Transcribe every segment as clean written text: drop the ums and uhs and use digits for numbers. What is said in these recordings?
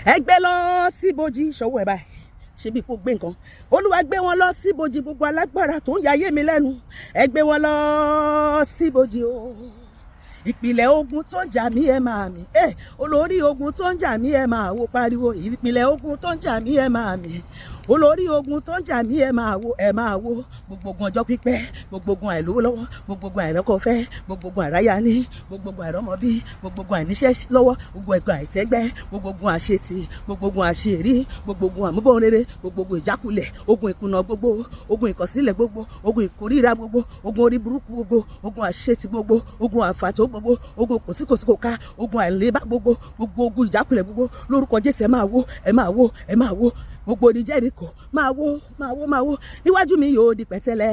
ẹ gbé lọ síbojì ṣọwọ́ ẹ báyìí ṣe bí kò gbé nǹkan. Olúwa gbé wọn lọ síbojì, gbogbo alágbára tó ń ya ayé mi lẹ́nu, ẹ gbé wọn lọ síbojì o. Ìpìlẹ̀ ogun tó ń jà mí ẹ máa mì, olórí ogun tó ń jà mí ẹ máa wo pariwo. Ìpìlẹ̀ ogun tó ń jà mí ẹ máa mì, olórí ogun tó ń jà mí ẹ máa wo. Gbogbo ogun ọjọ́ pípẹ́, gbogbo ogun àìlówó lọ́wọ́, gbogbo ogun àìrọ́kọ̀fẹ́, gbogbo ogun àìráyà ní, gbogbo ogun àìrọ́mọbí, gbogbo ogun àìníṣẹ́ lọ́wọ́, gbogbo ogun àìtẹ́gbẹ́, gbogbo ogun àṣetì, gbogbo ogun àṣerí, gbogbo ogun àmúbọ̀nrere, gbogbo ogun ìjákulẹ̀, ogun ìkùnà gbogbo, ogun ìkọ̀sílẹ̀ gbogbo, ogun ìkórìíra gbogbo, ogun orí burúkú gbogbo, ogun àṣetì gbogbo, ogun àfàtó gbogbo, ogun kòsíkòsíkòká, ogun àìlébá gbogbo, gbogbo ogun ìjákulẹ̀ gbogbo, lórúkọ Jésù ẹ máa wó, ẹ máa wó, ẹ máa wó. Gbogbo odi Jẹ́ríkò máa wó, máa wó, máa wó. Níwájú mi yóò di pẹ̀tẹ́lẹ̀.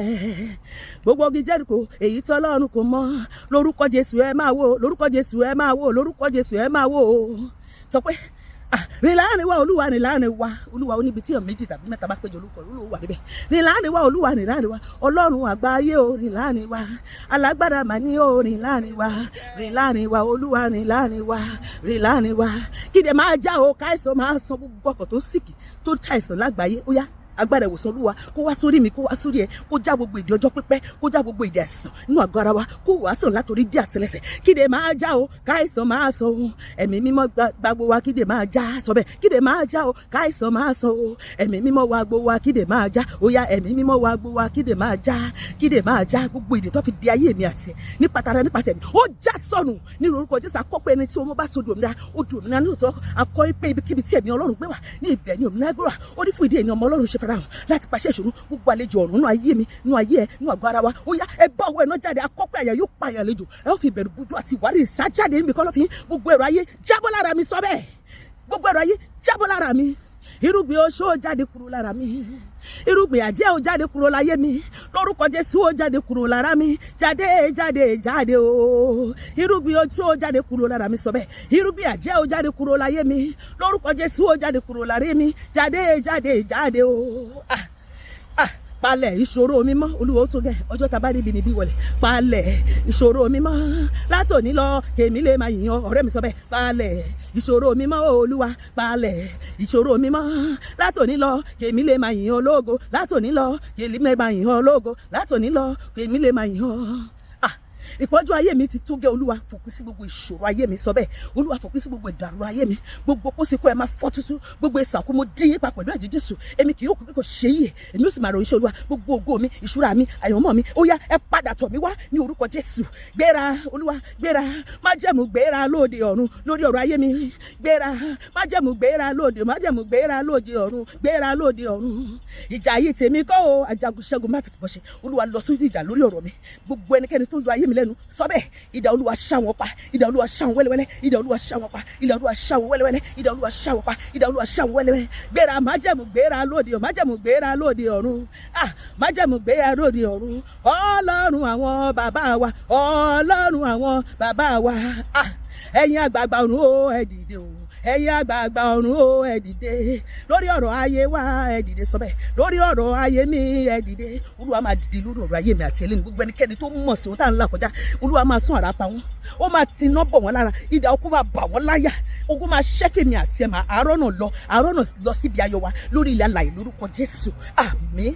Gbogbo odi Jẹ́ríkò èyí tí Ọlọ́run kò mọ̀, lórúkọ Jésù ẹ máa wó, lórúkọ Jésù ẹ máa wó, lórúkọ Jésù ẹ máa wó. Sọ pé rìn láàrin wa Olúwa, rìn láàrin wa Olúwa. Ó níbi tí èèyàn méjì tàbí mẹ́ta bá péjọ orúkọ Olúwa wà níbẹ̀. Rìn láàrin wa Olúwa, rìn láàrin wa Ọlọ́run àgbáyé o, rìn láàrin wa alágbára mà ní o, rìn láàrin wa, rìn láàrin wa Olúwa, rìn láàrin wa, rìn láàrin wa. Kíde máa já o, káìsàn máa san gbogbo ọkọ̀ tó sìkì tó ṣàìsàn lágbàáyé. Ó yá agbára ìwòsàn Olúwa kó wá sórí mi, kó wá sórí ẹ, kó já gbogbo ìdè ọjọ́ pípẹ́, kó já gbogbo ìdè àìsàn nínú àgọ́ ara wa, kó wá sàn látòrí dé àtẹ́lẹsẹ̀. Kíde máa já o, káìsàn máa san o, ẹ̀mí mímọ́ gbàgbó wa, kíde máa já. Sọ bẹ́ẹ̀, kíde máa já o, káìsàn máa san o, ẹ̀mí mímọ́ wa gbó wa, kíde máa já. Ó yá ẹ̀mí mímọ́ wa gbó wa, kíde máa já, kíde máa já gbogbo ìdè tó fi di ayé mi àti ẹ nípa tara nípa tẹ̀mí. Ó já sọnù ní orúkọ Jésù. Akọ́pẹ́ ẹni tí ọmọ bá so di òmìnira, ó di òmìnira ní òótọ́. Akọ́ pé ibikíbi tí ẹ̀mí Ọlọ́run gbé wà ní ibẹ̀ ni òmìnira gbé wà. Ó ní fún ìdí ẹni ọmọ Ọlọ́run ṣe farahàn láti pàṣẹ ìṣòro gbogbo àlejò ọ̀run nínú ayé mi, nínú ayé ẹ, nínú àgọ́ ara wa. Ó yá ẹ bá ọwọ́ ẹ̀ náà jáde. Akọ́pẹ́ àyà yóò pa àyà àlejò, ẹ ó fi ìbẹ̀rù búdú àti ìwárìrì sá jáde níbi kọ́ lọ́fín. Gbogbo ẹ̀rọ ayé jábọ́ lára mi. Sọ bẹ́ẹ̀, gbogbo ẹ̀rọ ayé jábọ́ lára mi. Irúgbìn oṣó jáde kúrò lára mi, irúgbìn àjẹ́ ó jáde kúrò láyé mi, lórúkọ Jésù ó jáde kúrò lára mi. Jáde jáde jáde o, irúgbìn oṣó jáde kúrò lára mi. Sọ bẹ́ẹ̀, irúgbìn àjẹ́ ó jáde kúrò láyé mi, lórúkọ Jésù ó jáde kúrò lára mi. Jáde jáde jáde o. Palẹ̀ ìṣòro mi mọ́ Olúwa, ó tó gẹ́ ọjọ́ tá bá rí ibi níbí wọlé. Palẹ̀ ìṣòro mi mọ́ látòní lọ, kèmí lè máa yìn ọ́. Ọ̀rẹ́ mi sọ bẹ́ẹ̀, palẹ̀ ìṣòro mi mọ́ Olúwa, palẹ̀ ìṣòro mi mọ́ látòní lọ, kèmí lè máa yìn ọ́ lógo. Látòní lọ kèmí lè máa yìn ọ́ lógo. Látòní lọ kèmí lè máa yìn ọ́. Ìpọ́njú ayé mi ti tó gẹ́ Olúwa, fòpin sí gbogbo ìṣòro ayé mi. Sọ bẹ́ẹ̀, Olúwa fòpin sí gbogbo ìdàrú ayé mi. Gbogbo pósíkó ẹ máa fọ́ tútú, gbogbo ìsàkó mo dín ipa pẹ̀lú ẹ̀jẹ̀ Jésù. Èmi kì yóò kú bí kò ṣe yìí, èmi ó sì máa ròyìn iṣẹ́ Olúwa. Gbogbo ògo mi, ìṣúra mi, àyànmọ́ mi, ó yá ẹ padà tọ̀ mí wá ní orúkọ Jésù. Gbéra Olúwa, gbéra, májẹ̀mú gbéra lóde ọ̀run lórí ọ̀rọ̀ ayé mi. Gbéra májẹ̀mú gbéra lóde, májẹ̀mú gbéra lóde ọ̀run, gbéra lóde ọ̀run. Ìjà yìí tèmi kọ́ o, ajagun ṣẹ́gun má fi tìbọ̀ ṣe. Olúwa lọ sórí ìjà lórí ọ̀rọ̀ mi. Gbogbo ẹnikẹ́ni tó yọ ayé mi lẹ́nu. Sọ bẹ́ẹ̀, idà Olúwa ṣá wọn pa, idà Olúwa ṣá wọn wẹ́lẹ́wẹ́lẹ́, idà Olúwa ṣá wọn pa, idà Olúwa ṣá wọn wẹ́lẹ́wẹ́lẹ́, idà Olúwa ṣá wọn pa, idà Olúwa ṣá wọn wẹ́lẹ́wẹ́lẹ́. Gbéra májẹ̀mú gbéra lóde ọ̀run, májẹ̀mú gbéra lóde ọ̀run. Májẹ̀mú gbéra lóde ọ̀run. Ọlọ́run àwọn bàbá wa, Ọlọ́run àwọn bàbá wa. Ẹ̀yin àgbààgbà ọ̀run o, ẹ dìde o. Ẹ̀yin àgbààgbà ọ̀run o, ẹ dìde lórí ọ̀rọ̀ ayé wa. Ẹ dìde. Sọ bẹ́ẹ̀, lórí ọ̀rọ̀ ayé mi ẹ dìde. Olúwa máa dìde lórí ọ̀rọ̀ ayé mi àti ẹlẹ́ni. Gbogbo ẹnikẹ́ni tó mọ̀ sí ohun tá à ń là kọjá, Olúwa máa sún àrá pa wọ́n. Ó máa ti iná bọ̀ wọ́n lára, idà okú máa bà wọ́n láyà. Ogun máa ṣẹ́fẹ̀ mi àti ẹ̀ máa àárọ̀ náà lọ síbi ayọ̀ wa lórí ilẹ̀ alààyè lórúkọ Jésù. Àmín.